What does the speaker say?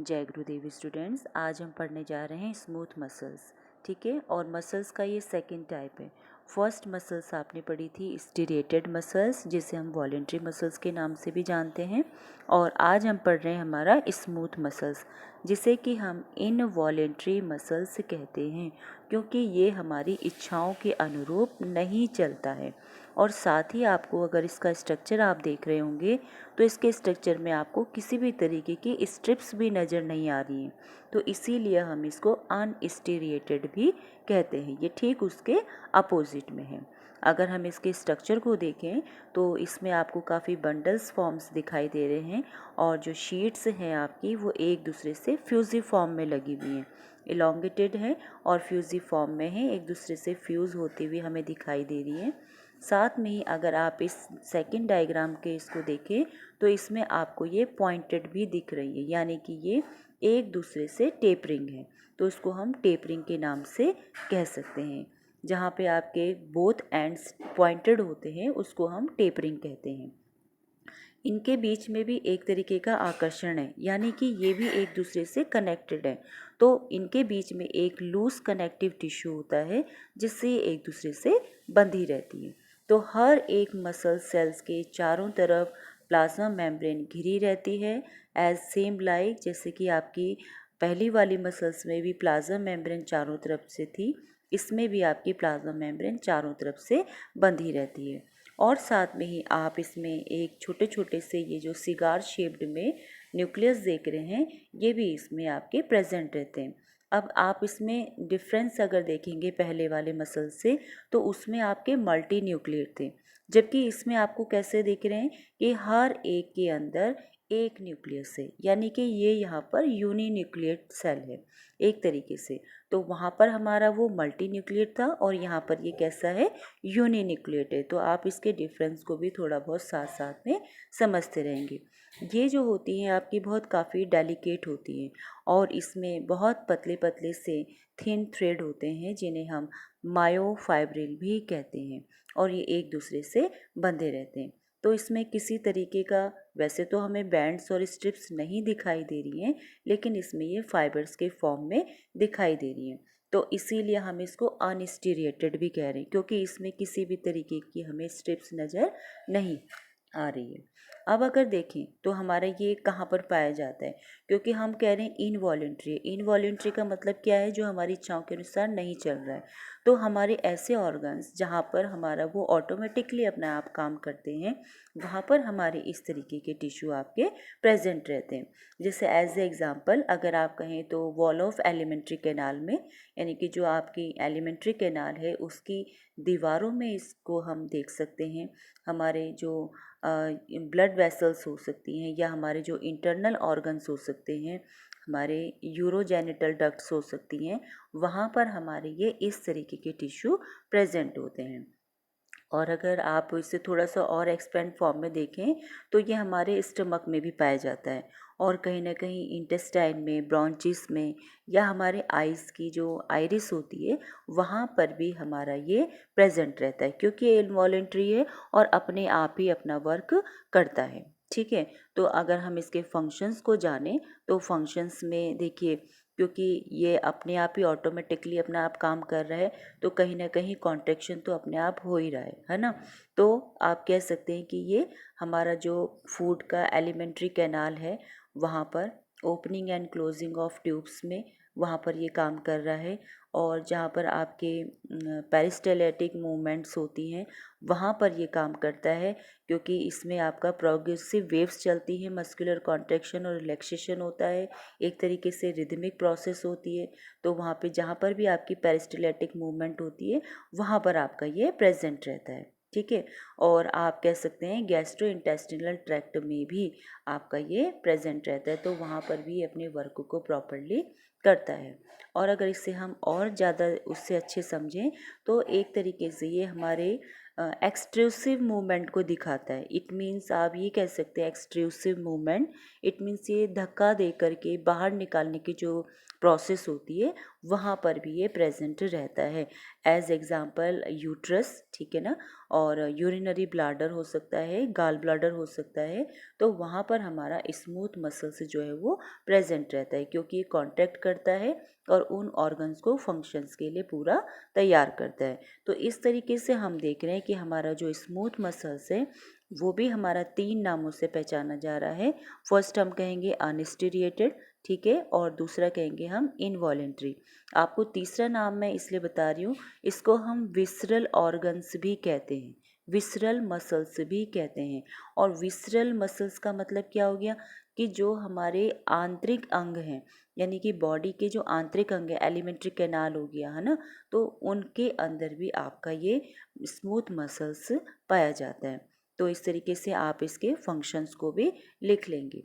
जय गुरुदेव स्टूडेंट्स। आज हम पढ़ने जा रहे हैं स्मूथ मसल्स। ठीक है, और मसल्स का ये सेकंड टाइप है। फर्स्ट मसल्स आपने पढ़ी थी स्टिरेटेड मसल्स, जिसे हम वॉलेंट्री मसल्स के नाम से भी जानते हैं। और आज हम पढ़ रहे हैं हमारा स्मूथ मसल्स, जिसे कि हम इनवॉलेंट्री मसल्स कहते हैं, क्योंकि ये हमारी इच्छाओं के अनुरूप नहीं चलता है। और साथ ही आपको अगर इसका स्ट्रक्चर आप देख रहे होंगे तो इसके स्ट्रक्चर में आपको किसी भी तरीके की स्ट्रिप्स भी नज़र नहीं आ रही हैं, तो इसीलिए हम इसको अनस्टिरिएटेड भी कहते हैं। ये ठीक उसके अपोजिट में है। अगर हम इसके स्ट्रक्चर को देखें तो इसमें आपको काफ़ी बंडल्स फॉर्म्स दिखाई दे रहे हैं, और जो शीट्स हैं आपकी वो एक दूसरे से फ्यूजी फॉर्म में लगी हुई हैं, इलोंगेटेड है और फ्यूजी फॉर्म में है, एक दूसरे से फ्यूज़ होती हुई हमें दिखाई दे रही है। साथ में ही अगर आप इस सेकंड डायग्राम के इसको देखें तो इसमें आपको ये पॉइंटेड भी दिख रही है, यानी कि ये एक दूसरे से टेपरिंग है, तो इसको हम टेपरिंग के नाम से कह सकते हैं। जहाँ पे आपके बोथ एंड्स पॉइंटेड होते हैं उसको हम टेपरिंग कहते हैं। इनके बीच में भी एक तरीके का आकर्षण है, यानी कि ये भी एक दूसरे से कनेक्टेड है, तो इनके बीच में एक लूज कनेक्टिव टिश्यू होता है जिससे ये एक दूसरे से बंधी रहती है। तो हर एक मसल सेल्स के चारों तरफ प्लाज्मा मेम्ब्रेन घिरी रहती है, एज सेम लाइक जैसे कि आपकी पहली वाली मसल्स में भी प्लाज्मा मेम्ब्रेन चारों तरफ से थी, इसमें भी आपकी प्लाज्मा मेम्ब्रेन चारों तरफ से बंधी रहती है। और साथ में ही आप इसमें एक छोटे छोटे से ये जो सिगार शेप्ड में न्यूक्लियस देख रहे हैं, ये भी इसमें आपके प्रेजेंट रहते हैं। अब आप इसमें डिफरेंस अगर देखेंगे पहले वाले मसल से, तो उसमें आपके मल्टी न्यूक्लिएट थे, जबकि इसमें आपको कैसे दिख रहे हैं कि हर एक के अंदर एक न्यूक्लियस है, यानी कि ये यहाँ पर यूनी न्यूक्लिएट सेल है एक तरीके से। तो वहाँ पर हमारा वो मल्टी न्यूक्लिएट था और यहाँ पर ये कैसा है, यूनी न्यूक्लिएट है। तो आप इसके डिफरेंस को भी थोड़ा बहुत साथ साथ में समझते रहेंगे। ये जो होती हैं आपकी बहुत काफ़ी डेलिकेट होती हैं, और इसमें बहुत पतले पतले से थिन थ्रेड होते हैं जिन्हें हम मायोफाइब्रिल भी कहते हैं, और ये एक दूसरे से बंधे रहते हैं। तो इसमें किसी तरीके का, वैसे तो हमें बैंड्स और स्ट्रिप्स नहीं दिखाई दे रही हैं, लेकिन इसमें ये फाइबर्स के फॉर्म में दिखाई दे रही हैं, तो इसीलिए हम इसको अनस्टिरिएटेड भी कह रहे हैं, क्योंकि इसमें किसी भी तरीके की हमें स्ट्रिप्स नज़र नहीं आ रही है। अब अगर देखें तो हमारा ये कहाँ पर पाया जाता है, क्योंकि हम कह रहे हैं इनवॉलेंट्री। इनवॉलेंट्री का मतलब क्या है, जो हमारी इच्छाओं के अनुसार नहीं चल रहा है। तो हमारे ऐसे ऑर्गन्स जहाँ पर हमारा वो ऑटोमेटिकली अपना आप काम करते हैं, वहाँ पर हमारे इस तरीके के टिश्यू आपके प्रेजेंट रहते हैं। जैसे एज ए एग्जांपल अगर आप कहें तो वॉल ऑफ एलिमेंट्री कैनाल में, यानी कि जो आपकी एलिमेंट्री कैनाल है उसकी दीवारों में इसको हम देख सकते हैं। हमारे जो ब्लड वेसल्स हो सकती हैं, या हमारे जो इंटरनल ऑर्गन्स हो सकते हैं, हमारे यूरोजेनिटल डक्ट्स हो सकती हैं, वहाँ पर हमारे ये इस तरीके के टिश्यू प्रेजेंट होते हैं। और अगर आप इसे थोड़ा सा और एक्सपेंड फॉर्म में देखें तो ये हमारे स्टमक में भी पाया जाता है, और कहीं ना कहीं इंटेस्टाइन में, ब्रोंचिस में, या हमारे आइज़ की जो आइरिस होती है वहाँ पर भी हमारा ये प्रेजेंट रहता है, क्योंकि ये इनवॉलेंट्री है और अपने आप ही अपना वर्क करता है। ठीक है, तो अगर हम इसके फंक्शंस को जानें तो फंक्शंस में देखिए, क्योंकि ये अपने आप ही ऑटोमेटिकली अपना आप काम कर रहा है, तो कहीं ना कहीं कॉन्ट्रैक्शन तो अपने आप हो ही रहा है ना। तो आप कह सकते हैं कि ये हमारा जो फूड का एलिमेंट्री कैनाल है, वहाँ पर opening and closing of tubes में वहाँ पर ये काम कर रहा है। और जहाँ पर आपके पेरिस्टेलेटिक मूवमेंट्स होती हैं वहाँ पर ये काम करता है, क्योंकि इसमें आपका प्रोग्रेसिव वेव्स चलती हैं, मस्कुलर कॉन्ट्रैक्शन और रिलैक्सेशन होता है, एक तरीके से रिदमिक प्रोसेस होती है। तो वहाँ पे जहाँ पर भी आपकी पेरिस्टेलेटिक मूवमेंट होती है वहाँ पर आपका ये प्रेजेंट रहता है। ठीक है, और आप कह सकते हैं गैस्ट्रो इंटेस्टिनल ट्रैक्ट में भी आपका ये प्रेजेंट रहता है, तो वहाँ पर भी अपने वर्क को प्रॉपरली करता है। और अगर इसे हम और ज़्यादा उससे अच्छे समझें तो एक तरीके से ये हमारे एक्सट्रूसिव मूवमेंट को दिखाता है। इट मीन्स आप ये कह सकते हैं एक्सट्रूसिव मूवमेंट, इट मीन्स ये धक्का दे करके बाहर निकालने की जो प्रोसेस होती है वहाँ पर भी ये प्रेजेंट रहता है। एज एग्जांपल यूट्रस, ठीक है ना, और यूरिनरी ब्लाडर हो सकता है, गाल ब्लाडर हो सकता है, तो वहाँ पर हमारा स्मूथ मसल्स जो है वो प्रेजेंट रहता है, क्योंकि ये कॉन्ट्रैक्ट करता है और उन ऑर्गन्स को फंक्शंस के लिए पूरा तैयार करता है। तो इस तरीके से हम देख रहे हैं कि हमारा जो स्मूथ मसल्स है वो भी हमारा 3 नामों से पहचाना जा रहा है। फर्स्ट हम कहेंगे अनस्टीरिएटेड, ठीक है, और दूसरा कहेंगे हम इनवॉलेंट्री। आपको तीसरा नाम मैं इसलिए बता रही हूँ, इसको हम विसरल ऑर्गन्स भी कहते हैं, विसरल मसल्स भी कहते हैं। और विसरल मसल्स का मतलब क्या हो गया कि जो हमारे आंतरिक अंग हैं, यानी कि बॉडी के जो आंतरिक अंग है, एलिमेंट्री कैनाल हो गया है ना, तो उनके अंदर भी आपका ये स्मूथ मसल्स पाया जाता है। तो इस तरीके से आप इसके फंक्शंस को भी लिख लेंगे।